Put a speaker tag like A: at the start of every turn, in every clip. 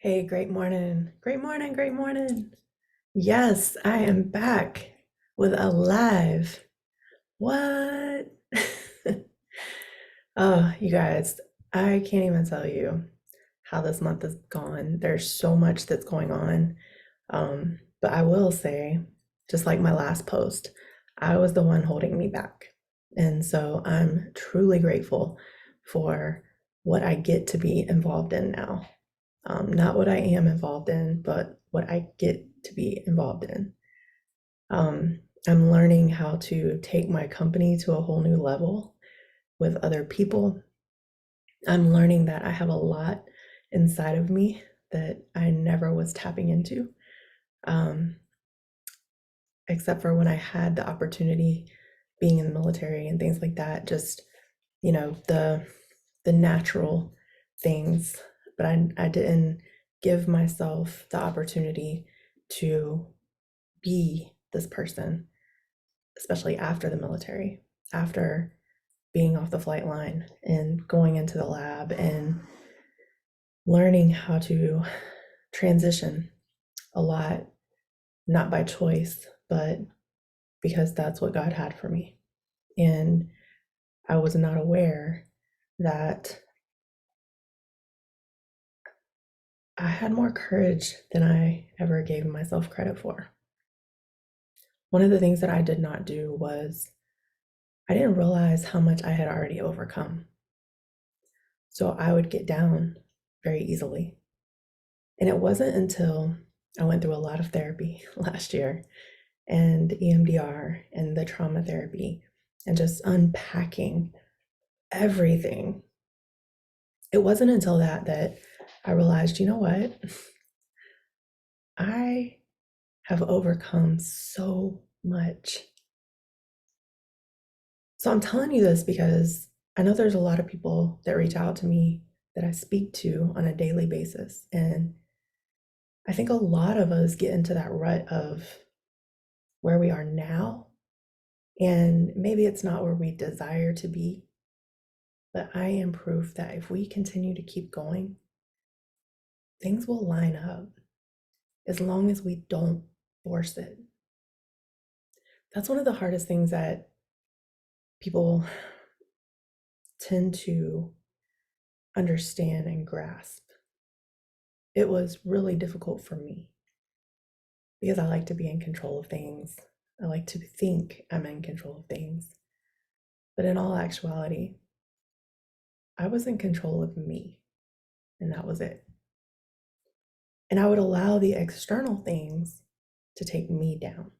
A: Hey, great morning. Great morning. Great morning. Yes, I am back with a live. What? Oh, you guys, I can't even tell you how this month has gone. There's so much that's going on. But I will say, just like my last post, I was the one holding me back. And so I'm truly grateful for what I get to be involved in now. Not what I am involved in, but what I get to be involved in. I'm learning how to take my company to a whole new level with other people. I'm learning that I have a lot inside of me that I never was tapping into, um, except for when I had the opportunity being in the military and things like that. Just the natural things, but I didn't give myself the opportunity to be this person, especially after the military, after being off the flight line and going into the lab and learning how to transition a lot, not by choice, but because that's what God had for me. And I was not aware that I had more courage than I ever gave myself credit for. One of the things that I did not do was I didn't realize how much I had already overcome. So I would get down very easily. And it wasn't until I went through a lot of therapy last year and EMDR and the trauma therapy and just unpacking everything. It wasn't until that I realized, you know what? I have overcome so much. So I'm telling you this because I know there's a lot of people that reach out to me that I speak to on a daily basis. And I think a lot of us get into that rut of where we are now. And maybe it's not where we desire to be, but I am proof that if we continue to keep going, things will line up as long as we don't force it. That's one of the hardest things that people tend to understand and grasp. It was really difficult for me because I like to be in control of things. I like to think I'm in control of things. But in all actuality, I was in control of me, and that was it. And I would allow the external things to take me down.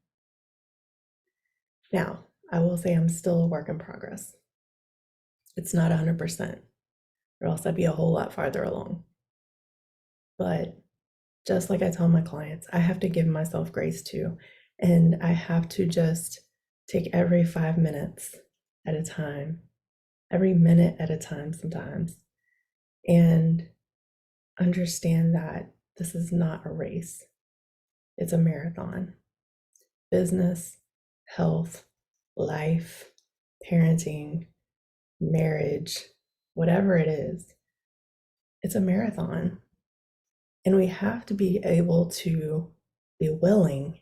A: Now, I will say I'm still a work in progress. It's not 100%, or else I'd be a whole lot farther along. But just like I tell my clients, I have to give myself grace too. And I have to just take every 5 minutes at a time, every minute at a time sometimes, and understand that this is not a race, it's a marathon. Business, health, life, parenting, marriage, whatever it is, it's a marathon. And we have to be able to be willing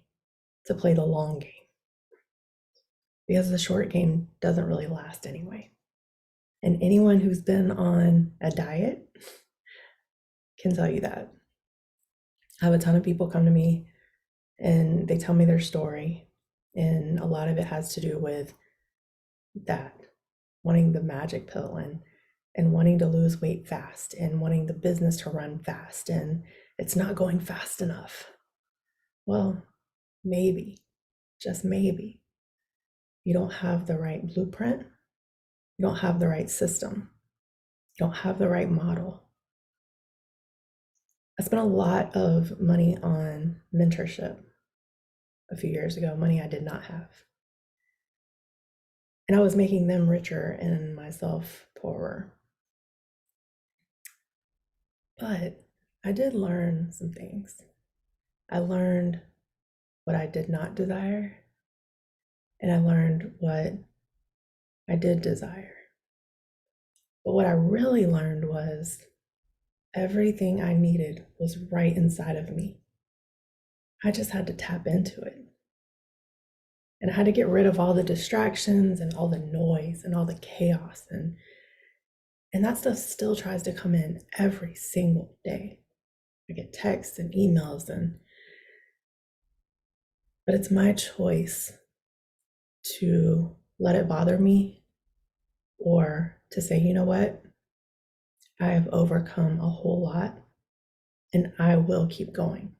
A: to play the long game because the short game doesn't really last anyway. And anyone who's been on a diet can tell you that. I have a ton of people come to me and they tell me their story. And a lot of it has to do with that wanting the magic pill and wanting to lose weight fast and wanting the business to run fast and it's not going fast enough. Well, maybe, just maybe, you don't have the right blueprint, you don't have the right system, you don't have the right model. I spent a lot of money on mentorship a few years ago, money I did not have. And I was making them richer and myself poorer. But I did learn some things. I learned what I did not desire, and I learned what I did desire. But what I really learned was Everything I needed was right inside of me. I just had to tap into it. And I had to get rid of all the distractions and all the noise and all the chaos. And that stuff still tries to come in every single day. I get texts and emails, but it's my choice to let it bother me or to say, you know what? I have overcome a whole lot and I will keep going.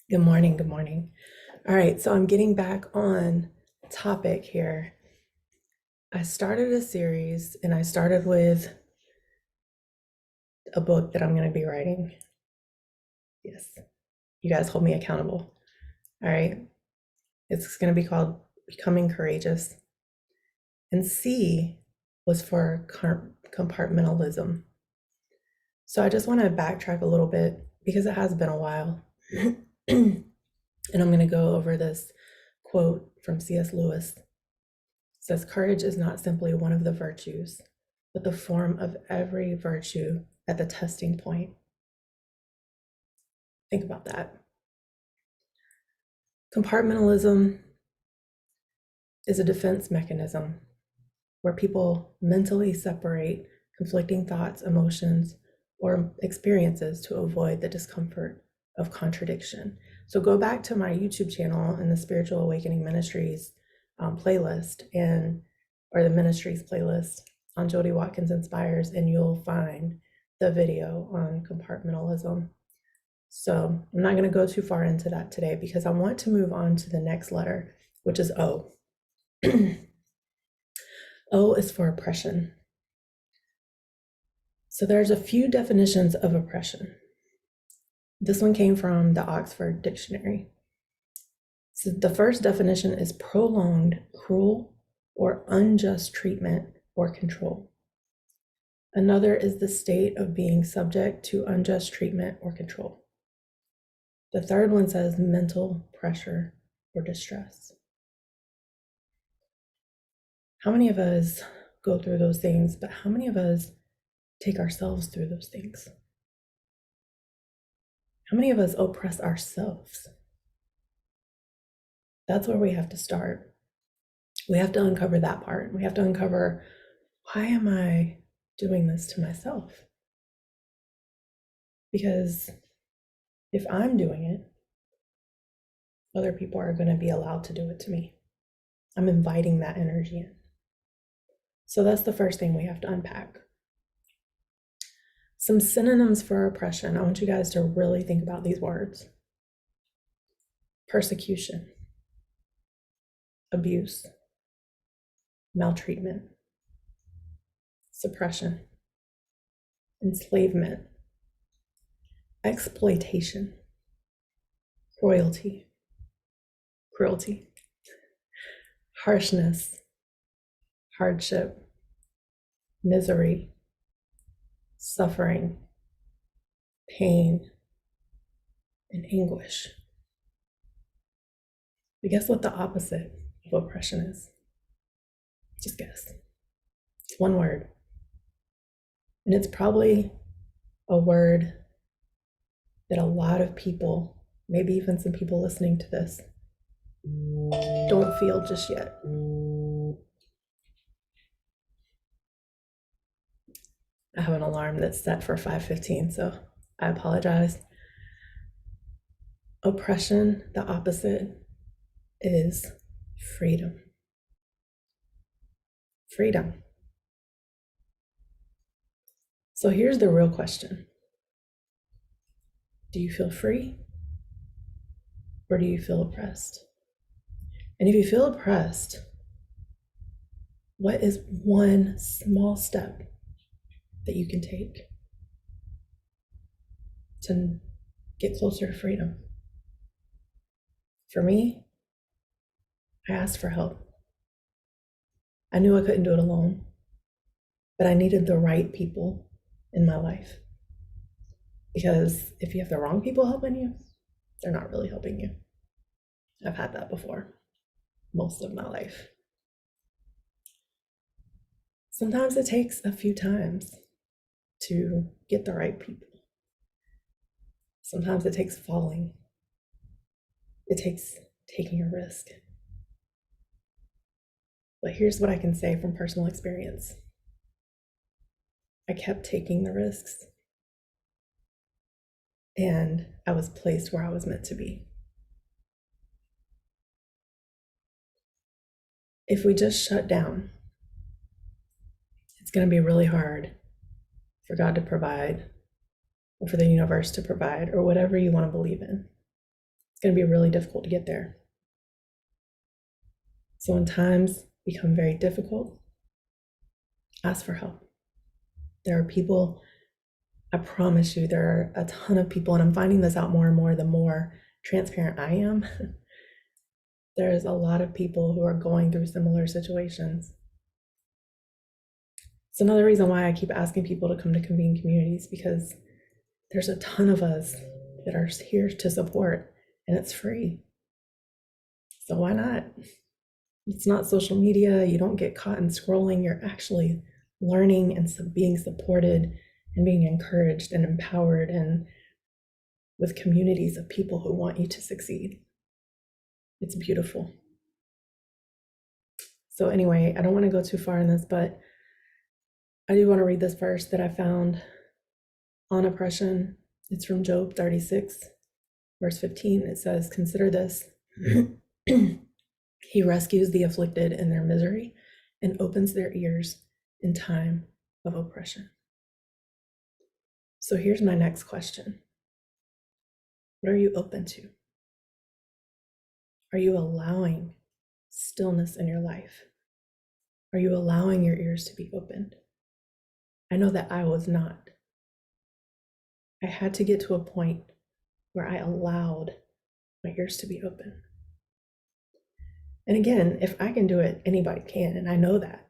A: Good morning. Good morning. All right, so I'm getting back on topic here. I started a series and I started with a book that I'm going to be writing. Yes, you guys hold me accountable. All right, it's going to be called Becoming Courageous. And C was for compartmentalism. So I just want to backtrack a little bit because it has been a while. And I'm going to go over this quote from C.S. Lewis. It says, "Courage is not simply one of the virtues, but the form of every virtue at the testing point." Think about that. Compartmentalism is a defense mechanism where people mentally separate conflicting thoughts, emotions, or experiences to avoid the discomfort of contradiction. So go back to my YouTube channel and the Spiritual Awakening Ministries playlist or the Ministries playlist on Jody Watkins Inspires, and you'll find the video on compartmentalism. So I'm not going to go too far into that today because I want to move on to the next letter, which is O. O is for oppression. So there's a few definitions of oppression. This one came from the Oxford Dictionary. So the first definition is prolonged, cruel, or unjust treatment or control. Another is the state of being subject to unjust treatment or control. The third one says mental pressure or distress. How many of us go through those things, but how many of us take ourselves through those things? How many of us oppress ourselves? That's where we have to start. We have to uncover that part. We have to uncover, why am I doing this to myself? Because if I'm doing it, other people are going to be allowed to do it to me. I'm inviting that energy in. So that's the first thing we have to unpack. Some synonyms for oppression. I want you guys to really think about these words. Persecution, abuse, maltreatment, suppression, enslavement, exploitation, cruelty, harshness, hardship, misery, suffering, pain, and anguish. But guess what the opposite of oppression is? Just guess. It's one word. And it's probably a word that a lot of people, maybe even some people listening to this, don't feel just yet. I have an alarm that's set for 5:15, so I apologize. Oppression, the opposite, is freedom. Freedom. So here's the real question. Do you feel free? Or do you feel oppressed? And if you feel oppressed, what is one small step that you can take to get closer to freedom? For me, I asked for help. I knew I couldn't do it alone, but I needed the right people in my life. Because if you have the wrong people helping you, they're not really helping you. I've had that before, most of my life. Sometimes it takes a few times. to get the right people. Sometimes it takes falling. It takes taking a risk. But here's what I can say from personal experience. I kept taking the risks, and I was placed where I was meant to be. If we just shut down, it's going to be really hard for God to provide, or for the universe to provide, or whatever you want to believe in. It's going to be really difficult to get there. So when times become very difficult, ask for help. There are people, I promise you, there are a ton of people, and I'm finding this out more and more the more transparent I am. There's a lot of people who are going through similar situations. It's another reason why I keep asking people to come to convene communities, because there's a ton of us that are here to support, and it's free. So why not? It's not social media. You don't get caught in scrolling. You're actually learning and being supported and being encouraged and empowered, and with communities of people who want you to succeed. It's beautiful. So anyway, I don't want to go too far in this, but I do want to read this verse that I found on oppression. It's from Job 36, verse 15. It says, "Consider this. He rescues the afflicted in their misery and opens their ears in time of oppression." So here's my next question. What are you open to? Are you allowing stillness in your life? Are you allowing your ears to be opened? I know that I was not. I had to get to a point where I allowed my ears to be open. And again, if I can do it, anybody can, and I know that,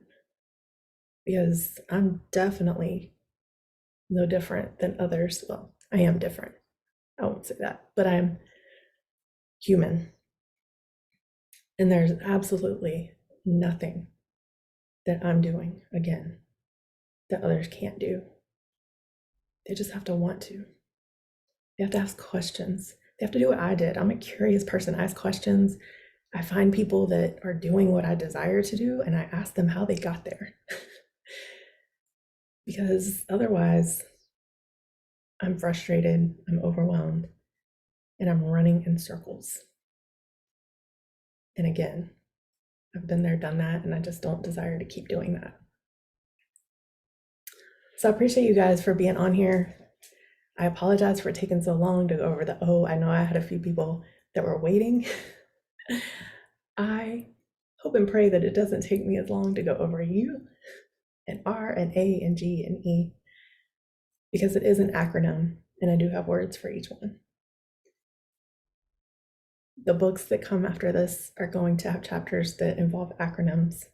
A: because I'm definitely no different than others. Well, I am different. I won't say that, but I'm human. And there's absolutely nothing that I'm doing, again, that others can't do. They just have to want to. They have to ask questions. They have to do what I did. I'm a curious person. I ask questions. I find people that are doing what I desire to do, and I ask them how they got there. Because otherwise, I'm frustrated, I'm overwhelmed, and I'm running in circles. And again, I've been there, done that, and I just don't desire to keep doing that. So I appreciate you guys for being on here. I apologize for taking so long to go over the O. I know I had a few people that were waiting. I hope and pray that it doesn't take me as long to go over U and R and A and G and E, because it is an acronym and I do have words for each one. The books that come after this are going to have chapters that involve acronyms.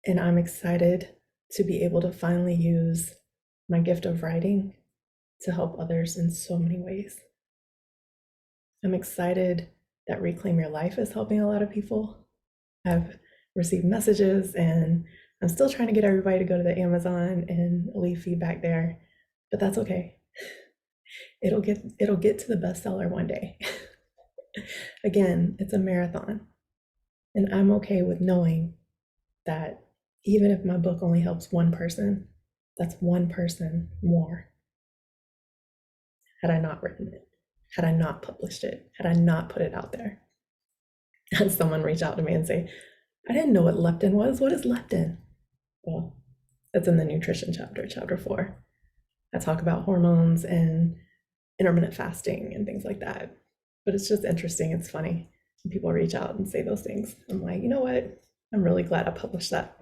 A: And I'm excited to be able to finally use my gift of writing to help others in so many ways. I'm excited that Reclaim Your Life is helping a lot of people. I've received messages, and I'm still trying to get everybody to go to the Amazon and leave feedback there, but that's okay. It'll get to the bestseller one day. Again, it's a marathon, and I'm okay with knowing that even if my book only helps one person, that's one person more. Had I not written it, had I not published it, had I not put it out there. Had someone reach out to me and say, "I didn't know what leptin was. What is leptin?" Well, that's in the nutrition chapter, chapter 4. I talk about hormones and intermittent fasting and things like that. But it's just interesting. It's funny when people reach out and say those things. I'm like, you know what? I'm really glad I published that.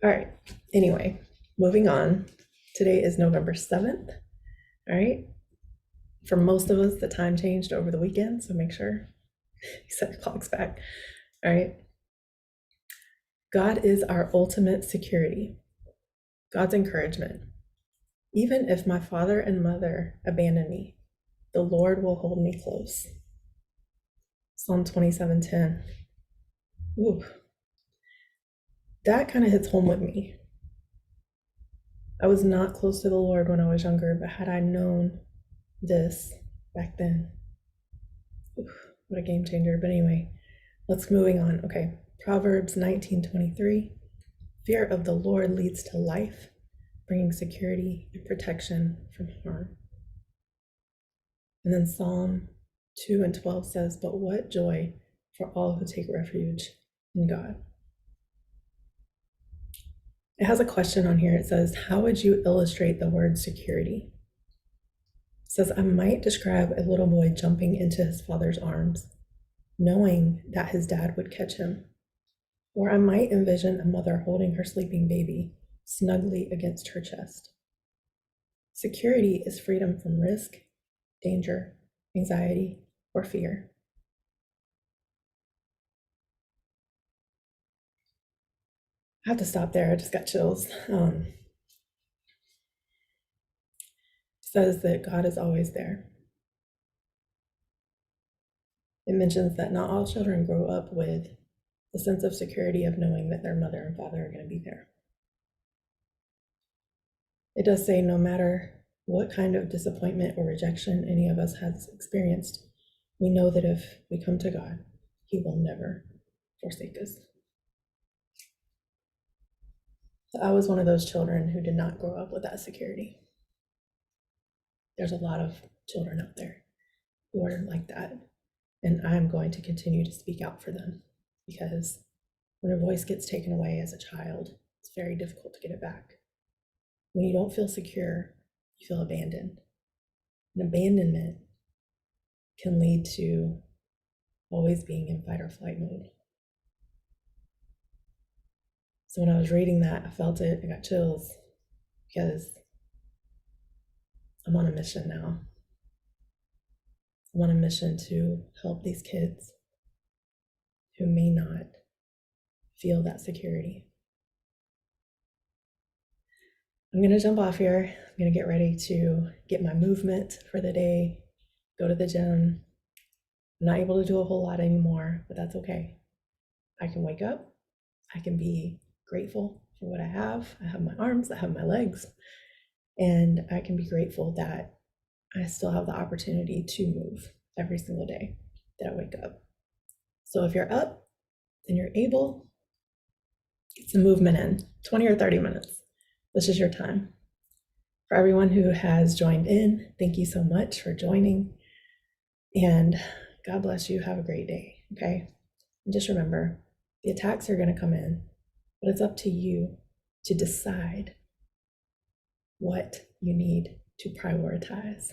A: All right. Anyway, moving on. Today is November 7th. All right. For most of us, the time changed over the weekend, so make sure you set your clocks back. All right. God is our ultimate security. God's encouragement. Even if my father and mother abandon me, the Lord will hold me close. Psalm 27:10. Ooh, that kind of hits home with me. I was not close to the Lord when I was younger, but had I known this back then, what a game changer. But anyway, let's moving on. Okay, Proverbs 19:23. Fear of the Lord leads to life, bringing security and protection from harm. And then Psalm 2:12 says, but what joy for all who take refuge in God. It has a question on here. It says, how would you illustrate the word security? It says, I might describe a little boy jumping into his father's arms, knowing that his dad would catch him. Or I might envision a mother holding her sleeping baby snugly against her chest. Security is freedom from risk, danger, anxiety, or fear. I have to stop there. I just got chills. It says that God is always there. It mentions that not all children grow up with the sense of security of knowing that their mother and father are going to be there. It does say no matter what kind of disappointment or rejection any of us has experienced, we know that if we come to God, He will never forsake us. So I was one of those children who did not grow up with that security. There's a lot of children out there who are like that, and I'm going to continue to speak out for them, because when a voice gets taken away as a child, it's very difficult to get it back. When you don't feel secure, you feel abandoned. And abandonment can lead to always being in fight or flight mode. So when I was reading that, I felt it, I got chills, because I'm on a mission now. I'm on a mission to help these kids who may not feel that security. I'm going to jump off here. I'm going to get ready to get my movement for the day, go to the gym. I'm not able to do a whole lot anymore, but that's okay. I can wake up. I can be grateful for what I have. I have my arms, I have my legs, and I can be grateful that I still have the opportunity to move every single day that I wake up. So if you're up and you're able, get some movement in, 20 or 30 minutes. This is your time. For everyone who has joined in, thank you so much for joining. And God bless you. Have a great day. Okay. And just remember, the attacks are going to come in, but it's up to you to decide what you need to prioritize.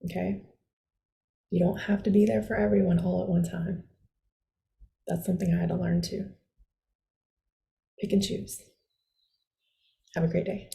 A: Okay. You don't have to be there for everyone all at one time. That's something I had to learn too. Pick and choose. Have a great day.